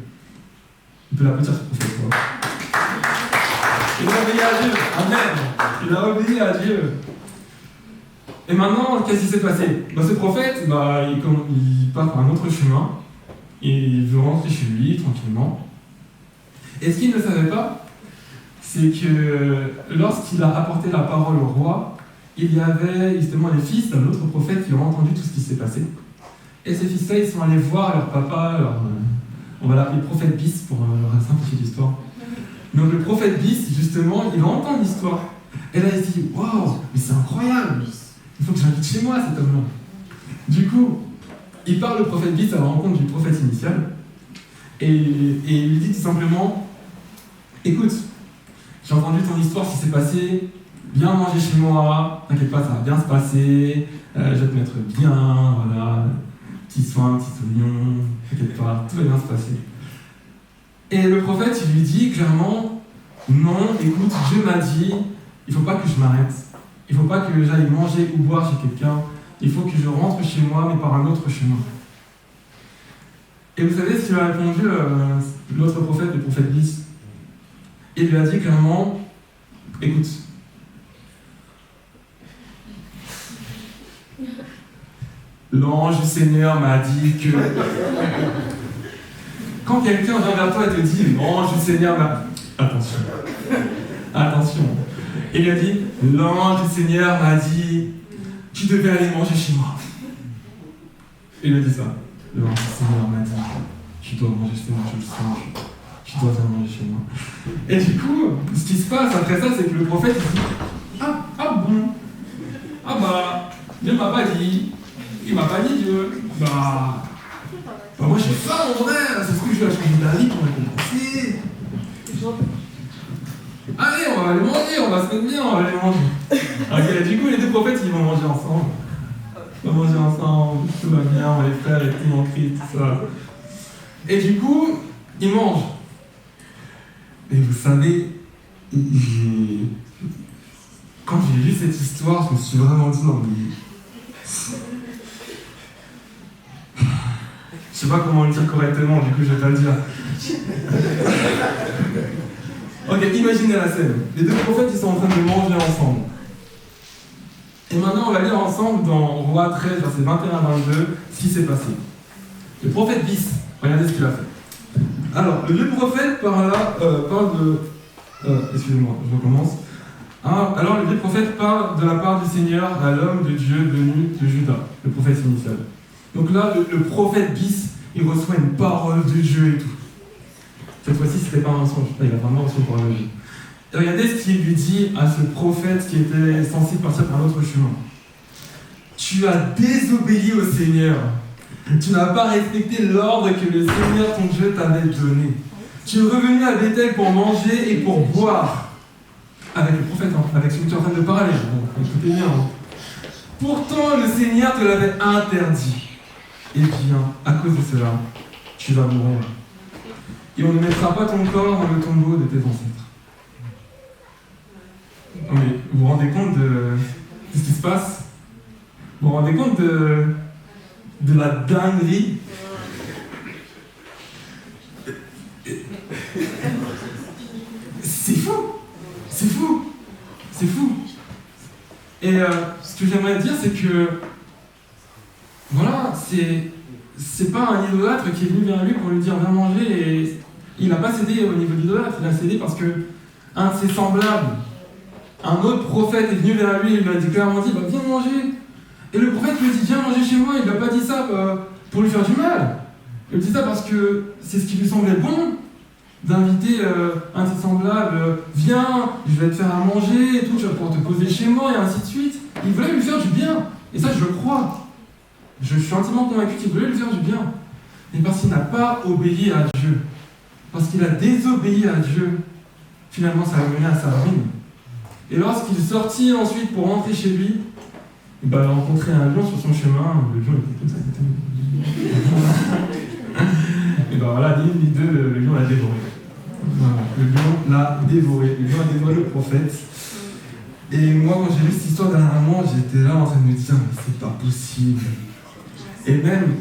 On peut l'applaudir ce prophète, quoi. Il a obéi à Dieu, amen. Il a obéi à Dieu. Et maintenant, qu'est-ce qui s'est passé? Ce prophète, il part par un autre chemin, et il veut rentrer chez lui, tranquillement. Et ce qu'il ne savait pas, c'est que lorsqu'il a apporté la parole au roi, il y avait justement les fils d'un autre prophète qui ont entendu tout ce qui s'est passé. Et ces fils-là, ils sont allés voir leur papa, on va l'appeler prophète bis pour simplifier l'histoire. Donc le prophète bis, justement, il entend l'histoire. Et là, il se dit, waouh, mais c'est incroyable, il faut que j'invite chez moi cet homme-là. Du coup, il part le prophète bis à la rencontre du prophète initial. Et il lui dit tout simplement, écoute, j'ai entendu ton histoire, ce qui s'est passé, viens manger chez moi, t'inquiète pas, ça va bien se passer, je vais te mettre bien, voilà. Petit soin, petit oignon, t'inquiète pas, tout va bien se passer. Et le prophète, il lui dit clairement, non, écoute, Dieu m'a dit, il ne faut pas que je m'arrête. Il ne faut pas que j'aille manger ou boire chez quelqu'un. Il faut que je rentre chez moi, mais par un autre chemin. Et vous savez ce qu'il a répondu l'autre prophète, le prophète Bis? Il lui a dit clairement, écoute, l'ange du Seigneur m'a dit que... Quand quelqu'un vient vers toi et te dit, l'ange du Seigneur m'a... Attention. Attention. Il lui a dit, l'ange du Seigneur m'a dit, tu devais aller manger chez moi. Il a dit ça. L'ange du Seigneur m'a dit, tu dois manger chez moi, je le sens. Tu dois venir manger chez moi. Et du coup, ce qui se passe après ça, c'est que le prophète il dit, ah bon, ah bah, Dieu m'a pas dit. Il m'a pas dit Dieu. Bah moi j'ai faim mon frère, c'est ce que je vais changer d'avis pour récompenser. Allez, on va aller manger, on va se mettre bien, on va aller manger. Ok, du coup les deux prophètes ils vont manger ensemble. On va manger ensemble, tout va bien, les frères et tout en Christ, tout ça. Et du coup, ils mangent. Et vous savez, quand j'ai lu cette histoire, je me suis vraiment dit non mais... Je sais pas comment le dire correctement, du coup je vais pas le dire. Ok, imaginez la scène. Les deux prophètes ils sont en train de manger ensemble. Et maintenant on va lire ensemble dans Roi 13, versets 21 à 22, ce qui s'est passé. Le prophète Bis, regardez ce qu'il a fait. Alors, le prophète parle de... excusez-moi, je recommence. Alors le prophète parle de la part du Seigneur à l'homme de Dieu venu de Juda, le prophète initial. Donc là, le prophète Bis, il reçoit une parole de Dieu et tout. Cette fois-ci, ce n'était pas un mensonge, il a vraiment reçu une parole de Dieu. Et regardez ce qu'il lui dit à ce prophète qui était censé partir par un autre chemin. Tu as désobéi au Seigneur. Tu n'as pas respecté l'ordre que le Seigneur ton Dieu t'avait donné. Tu es revenu à Bethel pour manger et pour boire. Avec le prophète, avec celui qui est en train de parler. Bon, écoutez bien. Pourtant, le Seigneur te l'avait interdit. Eh bien, à cause de cela, tu vas mourir. Et on ne mettra pas ton corps dans le tombeau de tes ancêtres. Mais vous vous rendez compte de ce qui se passe? Vous vous rendez compte de la dinguerie? C'est fou! C'est fou! C'est fou! Et ce que j'aimerais dire, c'est que voilà, c'est pas un idolâtre qui est venu vers lui pour lui dire viens manger, et il n'a pas cédé au niveau de l'idolâtre, il a cédé parce que un de ses semblables, un autre prophète est venu vers lui et il lui a clairement dit viens manger. Et le prophète lui dit viens manger chez moi, il lui a pas dit ça pour lui faire du mal. Il lui dit ça parce que c'est ce qui lui semblait bon, d'inviter un de ses semblables, viens, je vais te faire à manger et tout, tu vas pouvoir te poser chez moi et ainsi de suite. Il voulait lui faire du bien, et ça je le crois. Je suis intimement convaincu qu'il voulait lui faire du bien. Mais parce qu'il n'a pas obéi à Dieu, parce qu'il a désobéi à Dieu, finalement ça a mené à sa ruine. Et lorsqu'il sortit ensuite pour rentrer chez lui, il a rencontré un lion sur son chemin. Le lion était comme ça, et ben voilà, ni deux, le lion l'a dévoré. Voilà, le lion l'a dévoré. Le lion a dévoré le prophète. Et moi, quand j'ai lu cette histoire dernièrement, j'étais là en train de me dire, mais c'est pas possible. Et même,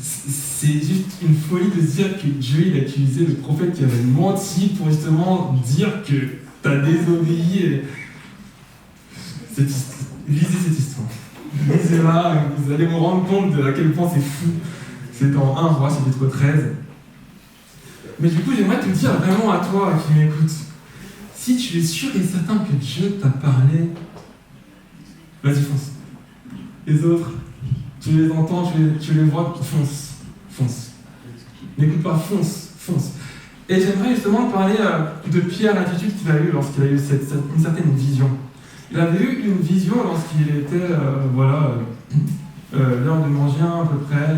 c'est juste une folie de se dire que Dieu il a utilisé le prophète qui avait menti pour justement dire que t'as désobéi. Lisez cette histoire. Lisez-la, vous allez vous rendre compte de à quel point c'est fou. C'est dans 1 Roi, chapitre 13. Mais du coup, j'aimerais te dire vraiment à toi qui m'écoutes, si tu es sûr et certain que Dieu t'a parlé, vas-y, fonce. Les autres, tu les entends, tu les vois, fonce. N'écoute pas, fonce. Et j'aimerais justement parler de Pierre, l'attitude qu'il a eue lorsqu'il a eu une certaine vision. Il avait eu une vision lorsqu'il était, l'heure de manger à peu près,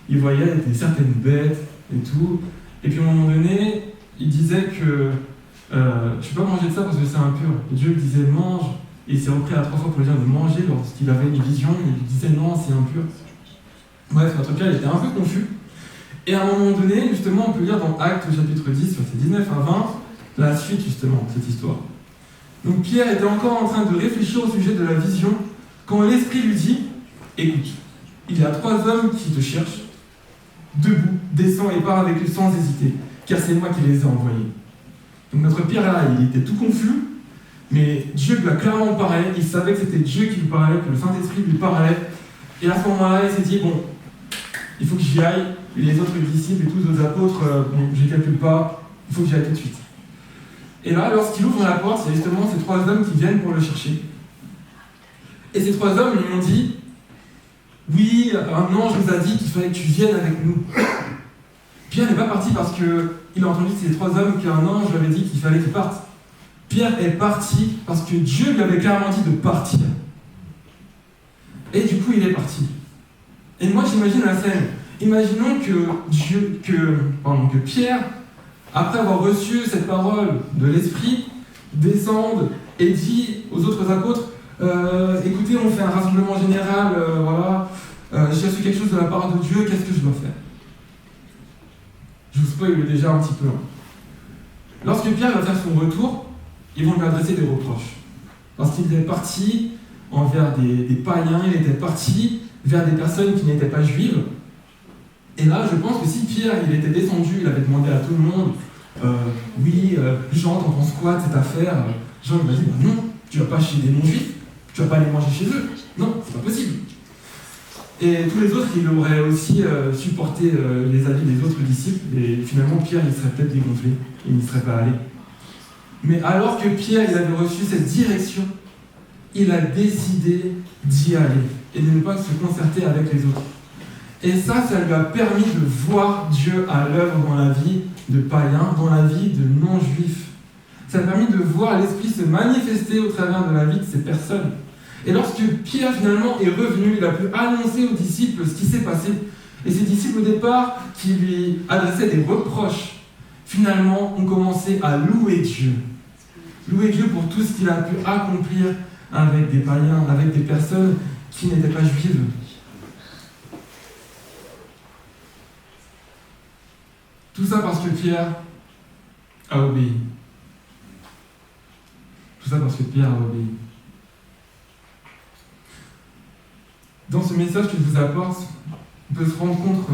il voyait certaines bêtes et tout, et puis à un moment donné, il disait que tu peux pas manger de ça parce que c'est impur. Et Dieu lui disait mange, et il s'est repris à 3 fois pour lui dire de manger lorsqu'il avait une vision, et il lui disait non, c'est impur. Bref, notre Pierre, il était un peu confus. Et à un moment donné, justement, on peut lire dans Actes chapitre 10, versets 19 à 20, la suite, justement, de cette histoire. Donc Pierre était encore en train de réfléchir au sujet de la vision, quand l'Esprit lui dit, écoute, il y a 3 hommes qui te cherchent, debout, descends et pars avec eux sans hésiter, car c'est moi qui les ai envoyés. Donc notre Pierre là, il était tout confus, mais Dieu lui a clairement parlé, il savait que c'était Dieu qui lui parlait, que le Saint-Esprit lui parlait, et à ce moment-là, il s'est dit, bon, il faut que j'y aille, et les autres disciples et tous les autres apôtres, bon, je les calcule pas, il faut que j'y aille tout de suite. Et là, lorsqu'il ouvre la porte, il y a justement ces 3 hommes qui viennent pour le chercher. Et ces 3 hommes lui ont dit, oui, un ange nous a dit qu'il fallait que tu viennes avec nous. Pierre n'est pas parti parce qu'il a entendu ces 3 hommes qu'un ange lui avait dit qu'il fallait qu'il parte. Pierre est parti parce que Dieu lui avait clairement dit de partir. Et du coup, il est parti. Et moi, j'imagine la scène. Imaginons que Pierre, après avoir reçu cette parole de l'Esprit, descende et dit aux autres apôtres, écoutez, on fait un rassemblement général, voilà, j'ai reçu quelque chose de la part de Dieu, qu'est-ce que je dois faire? Je vous spoil déjà un petit peu. Lorsque Pierre va faire son retour, ils vont lui adresser des reproches. Parce qu'il est parti envers des païens, il était parti vers des personnes qui n'étaient pas juives. Et là, je pense que si Pierre il était descendu, il avait demandé à tout le monde, oui, Jean, t'en penses quoi de cette affaire? Jean il m'a dit, bah non, tu vas pas chez des non-juifs, tu vas pas aller manger chez eux. Non, c'est pas possible. Et tous les autres, ils auraient aussi supporté les avis des autres disciples, et finalement Pierre, il serait peut-être dégonflé, il n'y serait pas allé. Mais alors que Pierre, il avait reçu cette direction, il a décidé d'y aller, et de ne pas se concerter avec les autres. Et ça lui a permis de voir Dieu à l'œuvre dans la vie de païens, dans la vie de non-juifs. Ça a permis de voir l'Esprit se manifester au travers de la vie de ces personnes. Et lorsque Pierre finalement est revenu, il a pu annoncer aux disciples ce qui s'est passé. Et ces disciples au départ, qui lui adressaient des reproches, finalement ont commencé à louer Dieu. Louer Dieu pour tout ce qu'il a pu accomplir avec des païens, avec des personnes qui n'étaient pas juives. Tout ça parce que Pierre a obéi. Tout ça parce que Pierre a obéi. Dans ce message que je vous apporte, on peut se rendre compte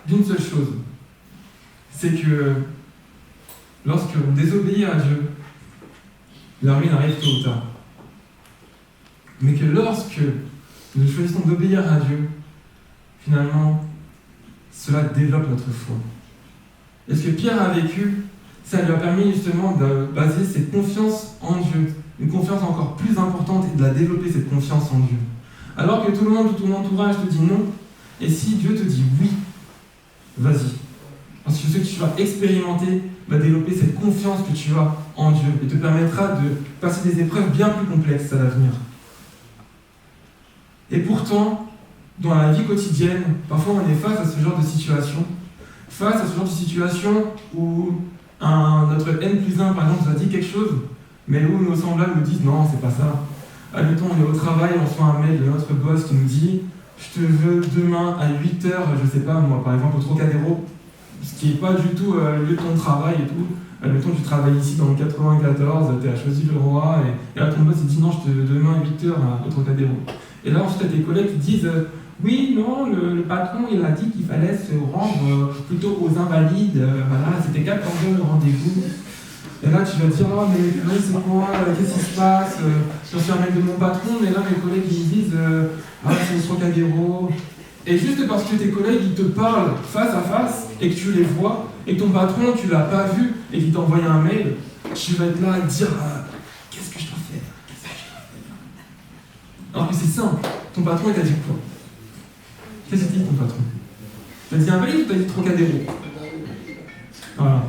d'une seule chose. C'est que lorsqu'on désobéit à Dieu, la ruine arrive tôt ou tard. Mais que lorsque nous choisissons d'obéir à Dieu, finalement, cela développe notre foi. Et ce que Pierre a vécu, ça lui a permis justement de baser cette confiance en Dieu, une confiance encore plus importante et de la développer, cette confiance en Dieu. Alors que tout le monde, tout ton entourage te dit non, et si Dieu te dit oui, vas-y. Parce que ce que tu vas expérimenter va développer cette confiance que tu as en Dieu et te permettra de passer des épreuves bien plus complexes à l'avenir. Et pourtant, dans la vie quotidienne, parfois on est face à ce genre de situation, où notre N+1 par exemple nous a dit quelque chose, mais où nos semblables nous disent non, c'est pas ça. Admettons, on est au travail, on reçoit un mail de notre boss qui nous dit je te veux demain à 8h, je sais pas moi, par exemple au Trocadéro, ce qui n'est pas du tout le lieu de ton travail et tout. Admettons, tu travailles ici dans le 94, tu es à Choisy-le-Roi, et là ton boss il dit non, je te veux demain à 8h au Trocadéro. Et là ensuite, tu as tes collègues qui disent oui, non, le patron il a dit qu'il fallait se rendre plutôt aux Invalides, voilà, c'était 14h le rendez-vous. Et là tu vas te dire oh mais c'est quoi, qu'est-ce qui se passe, je suis un mail de mon patron, mais là mes collègues ils me disent c'est au Trocadéro. Et juste parce que tes collègues ils te parlent face à face et que tu les vois, et que ton patron tu l'as pas vu et qu'il t'a envoyé un mail, tu vas être là à te dire qu'est-ce que je dois faire, alors que c'est simple, ton patron il t'a dit quoi? Qu'est-ce que t'as dit ton patron? T'as dit Invalide ou t'as dit Trocadéro? Voilà.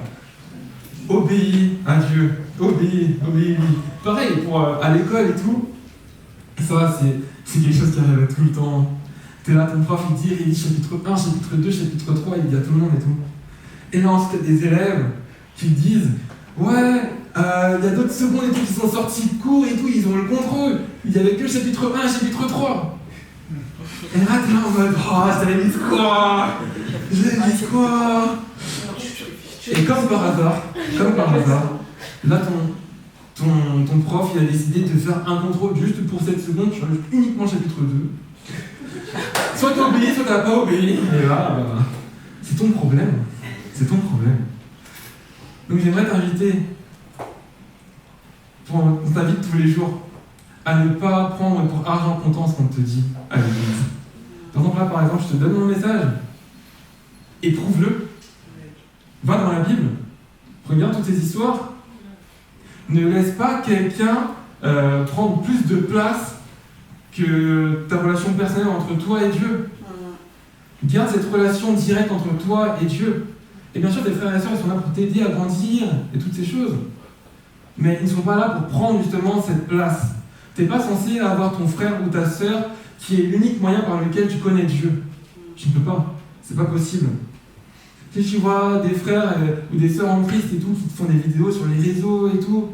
Obéis à Dieu, obéis. Pareil, à l'école et tout, ça c'est quelque chose qui arrive tout le temps. T'es là, ton prof il dit chapitre 1, chapitre 2, chapitre 3, il dit à tout le monde et tout. Et là ensuite t'as des élèves qui disent ouais, il y a d'autres secondes et tout qui sont sortis de cours et tout, ils ont le contrôle. Il n'y avait que le chapitre 1 et le chapitre 3. Et là, t'es là en mode, oh, j'avais quoi? Et comme par hasard, là, ton prof, il a décidé de faire un contrôle juste pour 7 secondes, tu rajoutes uniquement chapitre 2. Soit t'as obéi, soit t'as pas obéi. Et là, c'est ton problème. Donc j'aimerais t'inviter, dans ta vie de tous les jours, à ne pas prendre pour argent comptant ce qu'on te dit à l'église. Par exemple, je te donne mon message. Éprouve-le. Va dans la Bible. Regarde toutes ces histoires. Ne laisse pas quelqu'un prendre plus de place que ta relation personnelle entre toi et Dieu. Garde cette relation directe entre toi et Dieu. Et bien sûr, tes frères et sœurs, ils sont là pour t'aider à grandir et toutes ces choses. Mais ils ne sont pas là pour prendre justement cette place. Tu n'es pas censé avoir ton frère ou ta sœur qui est l'unique moyen par lequel tu connais Dieu. Tu ne peux pas. C'est pas possible. Si tu vois des frères ou des sœurs en Christ et tout, qui te font des vidéos sur les réseaux et tout,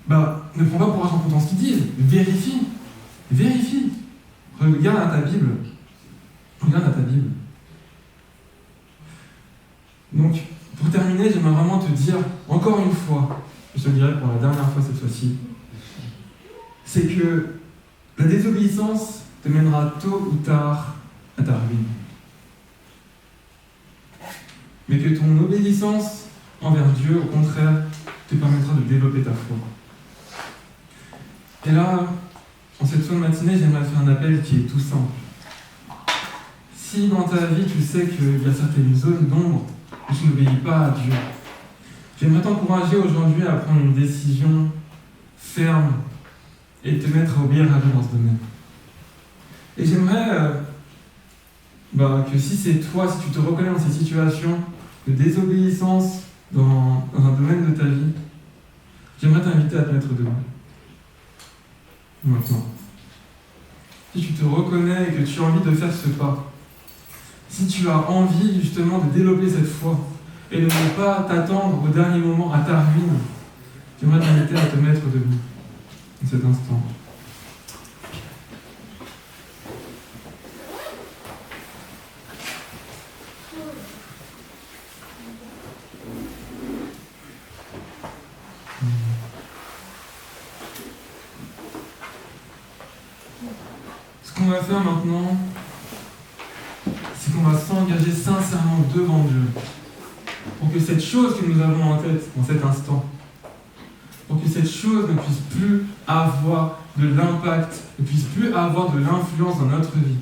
ne prends pas pour argent comptant ce qu'ils disent. Vérifie. Regarde à ta Bible. Donc, pour terminer, j'aimerais vraiment te dire, encore une fois, je te le dirai pour la dernière fois cette fois-ci, c'est que la désobéissance te mènera tôt ou tard à ta ruine. Mais que ton obéissance envers Dieu, au contraire, te permettra de développer ta foi. Et là, en cette fin de matinée, j'aimerais te faire un appel qui est tout simple. Si dans ta vie, tu sais qu'il y a certaines zones d'ombre où tu n'obéis pas à Dieu, j'aimerais t'encourager aujourd'hui à prendre une décision ferme et te mettre à obéir à Dieu dans ce domaine. Et j'aimerais que si c'est toi, si tu te reconnais dans ces situations de désobéissance dans un domaine de ta vie, j'aimerais t'inviter à te mettre debout. Maintenant. Si tu te reconnais et que tu as envie de faire ce pas, si tu as envie justement de développer cette foi et de ne pas t'attendre au dernier moment à ta ruine, j'aimerais t'inviter à te mettre debout en cet instant. Ce qu'on va faire maintenant, c'est qu'on va s'engager sincèrement devant Dieu pour que cette chose que nous avons en tête en cet instant, pour que cette chose ne puisse plus avoir de l'impact, ne puisse plus avoir de l'influence dans notre vie.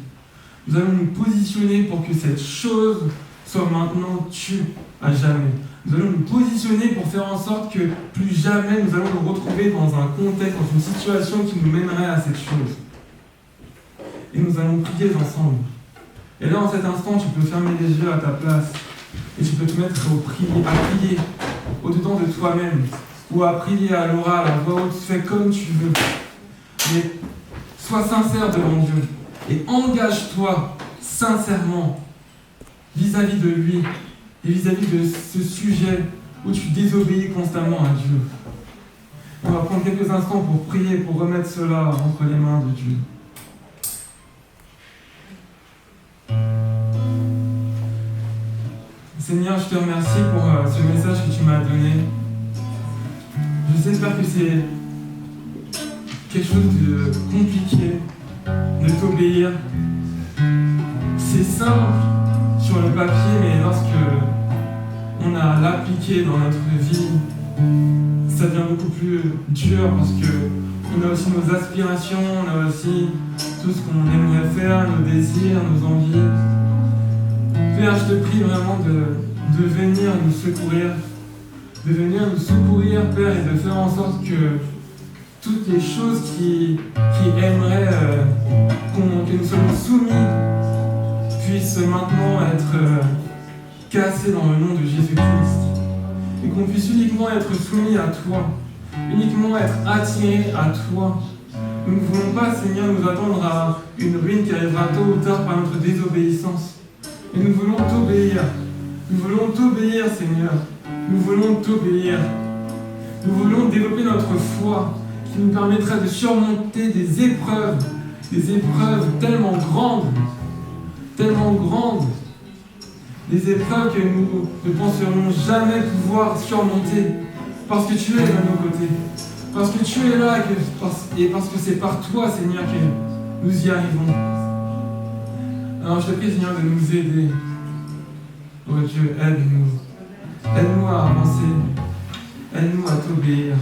Nous allons nous positionner pour que cette chose soit maintenant tue à jamais. Nous allons nous positionner pour faire en sorte que plus jamais nous allons nous retrouver dans un contexte, dans une situation qui nous mènerait à cette chose. Et nous allons prier ensemble. Et là, en cet instant, tu peux fermer les yeux à ta place et tu peux te mettre à prier au-dedans de toi-même ou à prier à l'oral, à voix haute, fais comme tu veux. Mais sois sincère devant Dieu et engage-toi sincèrement vis-à-vis de lui et vis-à-vis de ce sujet où tu désobéis constamment à Dieu. On va prendre quelques instants pour prier, pour remettre cela entre les mains de Dieu. Seigneur, je te remercie pour ce message que tu m'as donné. J'espère que c'est quelque chose de compliqué de t'obéir. C'est simple sur le papier, mais lorsque on a l'appliqué dans notre vie, ça devient beaucoup plus dur parce que on a aussi nos aspirations, on a aussi tout ce qu'on aimerait faire, nos désirs, nos envies. Père, je te prie vraiment de venir nous secourir, Père, et de faire en sorte que toutes les choses qui aimeraient que nous soyons soumis puissent maintenant être cassées dans le nom de Jésus-Christ. Et qu'on puisse uniquement être soumis à toi, uniquement être attirés à toi. Nous ne voulons pas, Seigneur, nous attendre à une ruine qui arrivera tôt ou tard par notre désobéissance. Et nous voulons t'obéir. Nous voulons t'obéir, Seigneur. Nous voulons t'obéir. Nous voulons développer notre foi qui nous permettra de surmonter des épreuves des épreuves tellement grandes, des épreuves que nous ne penserons jamais pouvoir surmonter, parce que tu es à nos côtés, parce que tu es là, et parce que c'est par toi, Seigneur, que nous y arrivons. Alors je te prie, Seigneur, de nous aider. Oh Dieu, aide-nous. Aide-nous à avancer. Aide-nous à t'obéir.